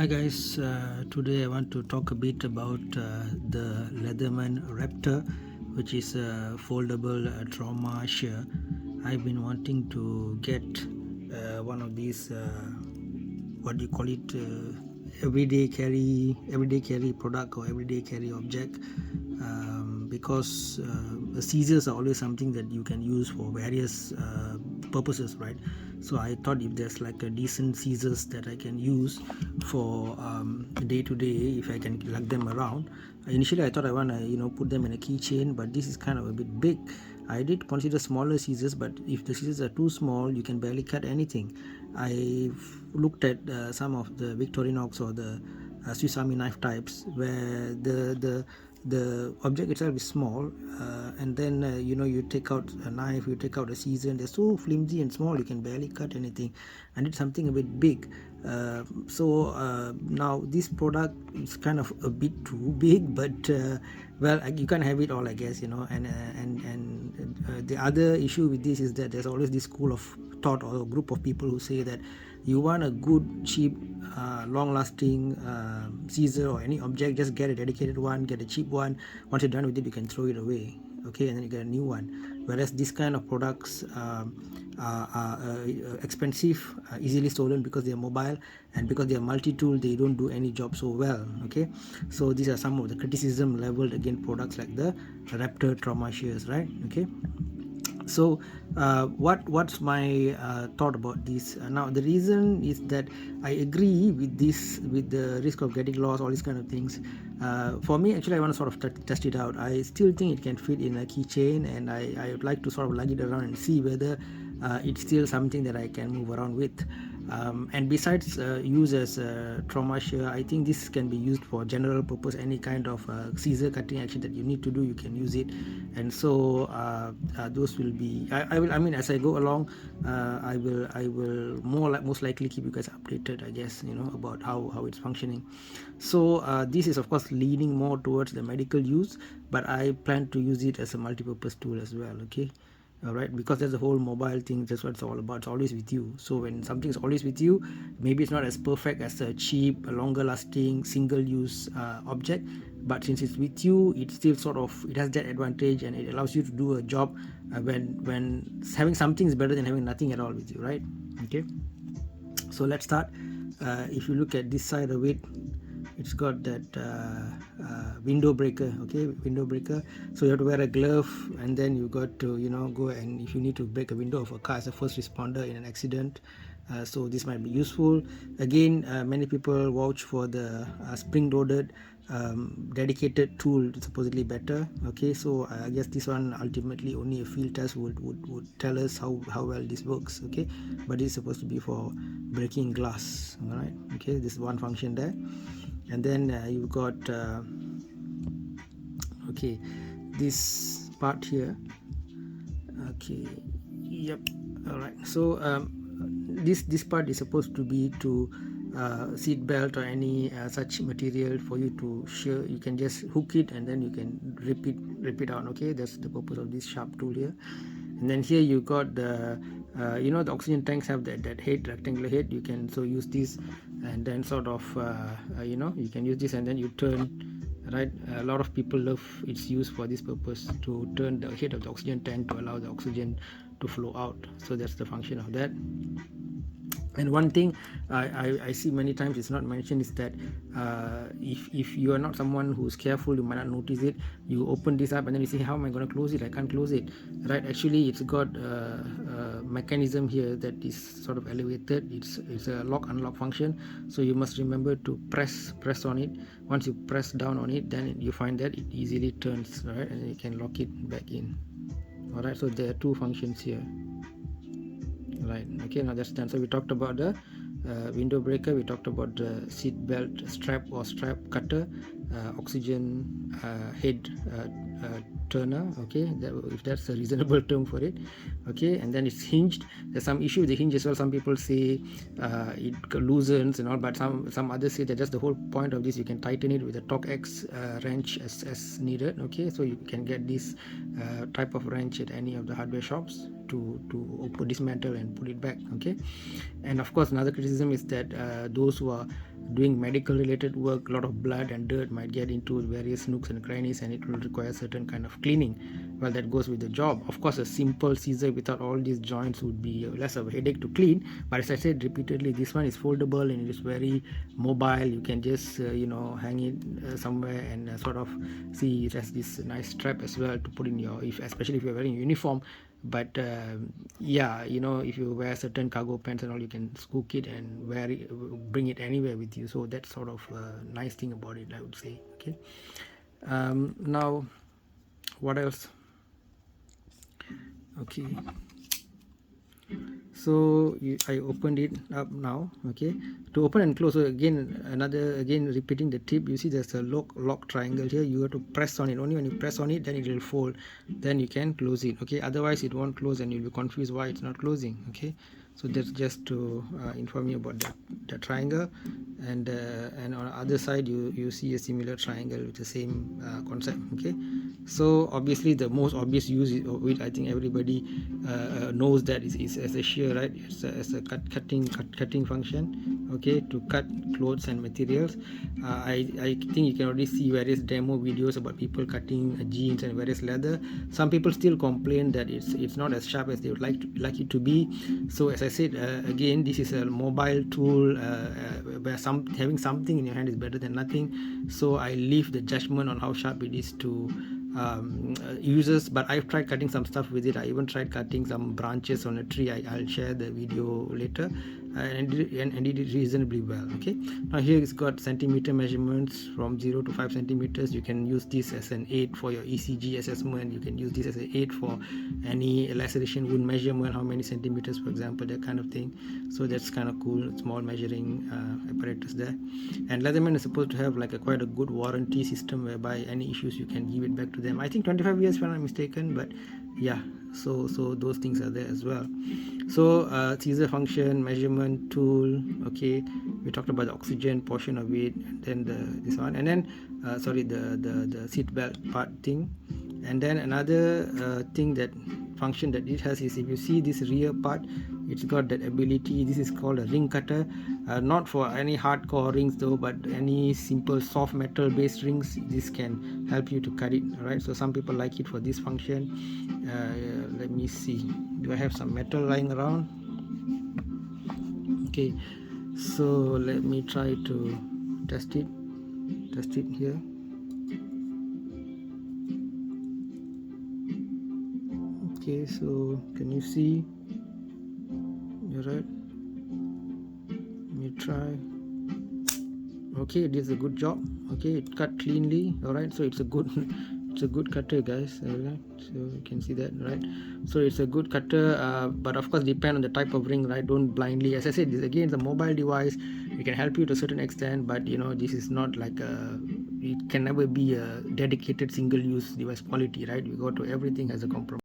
Hi guys, today I want to talk a bit about the Leatherman Raptor, which is a foldable trauma shear. I've been wanting to get one of these, what do you call it, everyday carry product or everyday carry object, because the scissors are always something that you can use for various purposes, right? So I thought if there's like a decent scissors that I can use for day to day, if I can lug them around. Initially I thought I want to put them in a keychain, but this is kind of a bit big. I did consider smaller scissors, but if the scissors are too small, you can barely cut anything. I've looked at some of the Victorinox or the Swiss Army knife types, where the object itself is small, and then you take out a knife, you take out a scissor, and they're so flimsy and small you can barely cut anything. I need something a bit big. So now this product is kind of a bit too big, but well, you can't have it all, I guess, and the other issue with this is that there's always this school of thought or a group of people who say that you want a good, cheap, long-lasting scissor or any object, just get a dedicated one, get a cheap one. Once you're done with it, you can throw it away, okay, and then you get a new one. Whereas this kind of products are expensive, easily stolen because they are mobile, and because they are multi-tool, they don't do any job so well, okay. So these are some of the criticism leveled against products like the Raptor trauma shears, right? Okay. So what's my thought about this? Now the reason is that I agree with this, with the risk of getting lost, all these kind of things. For me, actually, I want to sort of test it out. I still think it can fit in a keychain, and I would like to sort of lug it around and see whether it's still something that I can move around with. And besides use as a trauma shear, I think this can be used for general purpose. Any kind of scissor cutting action that you need to do, you can use it. And so those will be, I mean, as I go along, I will most likely keep you guys updated, I guess, about how it's functioning. So this is of course leaning more towards the medical use, but I plan to use it as a multi-purpose tool as well, okay. All right, because there's the whole mobile thing. That's what it's all about. It's always with you. So when something is always with you, maybe it's not as perfect as a cheap, a longer lasting single use object, but since it's with you, it still sort of, it has that advantage, and it allows you to do a job when having something is better than having nothing at all with you, right? Okay, so let's start. If you look at this side of it, it's got that window breaker, okay, window breaker. So you have to wear a glove, and then you got to go, and if you need to break a window of a car as a first responder in an accident, so this might be useful. Again, many people vouch for the spring-loaded dedicated tool, supposedly better, okay. So I guess this one ultimately only a field test would tell us how well this works, okay. But it's supposed to be for breaking glass, all right, okay. This is one function there. And then you've got okay, this part here, okay, yep, all right. So this part is supposed to be to seat belt or any such material for you to shear. You can just hook it and then you can rip it out, okay. That's the purpose of this sharp tool here. And then here you got the the oxygen tanks have that head, rectangular head. You can so use this, and then sort of you can use this and then you turn, right. A lot of people love its use for this purpose, to turn the head of the oxygen tank to allow the oxygen to flow out. So that's the function of that. And one thing I see many times it's not mentioned is that if you are not someone who's careful, you might not notice it. You open this up and then you say, how am I going to close it? I can't close it, right? Actually, it's got a mechanism here that is sort of elevated. It's a lock unlock function, so you must remember to press on it. Once you press down on it, then you find that it easily turns, right, and you can lock it back in. All right, so there are two functions here, right. Okay, now that's done. So we talked about the window breaker, we talked about the seat belt strap or strap cutter, oxygen head turner, okay, if that's a reasonable term for it, okay. And then it's hinged. There's some issue with the hinge as well. Some people say it loosens and all, but some others say that just the whole point of this, you can tighten it with a Torx X wrench as needed, okay. So you can get this type of wrench at any of the hardware shops to dismantle and put it back, okay. And of course another criticism is that those who are doing medical related work, a lot of blood and dirt might get into various nooks and crannies, and it will require certain kind of cleaning. Well, that goes with the job. Of course, a simple scissor without all these joints would be less of a headache to clean, but as I said repeatedly, this one is foldable and it is very mobile. You can just hang it somewhere, and sort of see it has this nice strap as well to put in your, if especially if you're wearing a uniform. But yeah, if you wear certain cargo pants and all, you can scoop it and wear it, bring it anywhere with you. So that's sort of a nice thing about it, I would say. Okay. Now what else? Okay, so I opened it up now. Okay, to open and close, so again repeating the tip, you see there's a lock triangle here. You have to press on it. Only when you press on it, then it will fold, then you can close it. Okay, otherwise it won't close and you'll be confused why it's not closing. Okay, so that's just to inform you about the triangle. And on the other side you see a similar triangle with the same concept. Okay, so obviously the most obvious use of it, I think everybody knows that is as a shear, right? It's as a cutting function. Okay, to cut clothes and materials. I think you can already see various demo videos about people cutting jeans and various leather. Some people still complain that it's not as sharp as they would like it to be. So as I said, again, this is a mobile tool, where having something in your hand is better than nothing. So I leave the judgment on how sharp it is to users, but I've tried cutting some stuff with it. I even tried cutting some branches on a tree. I'll share the video later, and it did reasonably well. Okay, now here it's got centimeter measurements from 0 to 5 centimeters. You can use this as an aid for your ECG assessment. You can use this as an aid for any laceration wound measurement, how many centimeters, for example, that kind of thing. So that's kind of cool, small measuring apparatus there. And Leatherman is supposed to have like quite a good warranty system, whereby any issues you can give it back to them. I think 25 years if I'm not mistaken, but yeah, so those things are there as well. So scissor function, measurement tool. Okay, we talked about the oxygen portion of it, and then this one, and then the seat belt part thing. And then another thing, that function that it has, is if you see this rear part, it's got that ability. This is called a ring cutter, not for any hardcore rings though, but any simple soft metal based rings. This can help you to cut it. Right, so some people like it for this function. Let me see, do I have some metal lying around? Okay, so let me try to test it here. Okay, so can you see? You're right. Let me try. Okay, it did a good job. Okay, it cut cleanly. All right, so it's a good cutter, guys. All right, so you can see that, right? So it's a good cutter, but of course depend on the type of ring, right? Don't blindly, as I said, this again is a mobile device. It can help you to a certain extent, but this is not like it can never be a dedicated single use device quality, right? We go to everything has a compromise.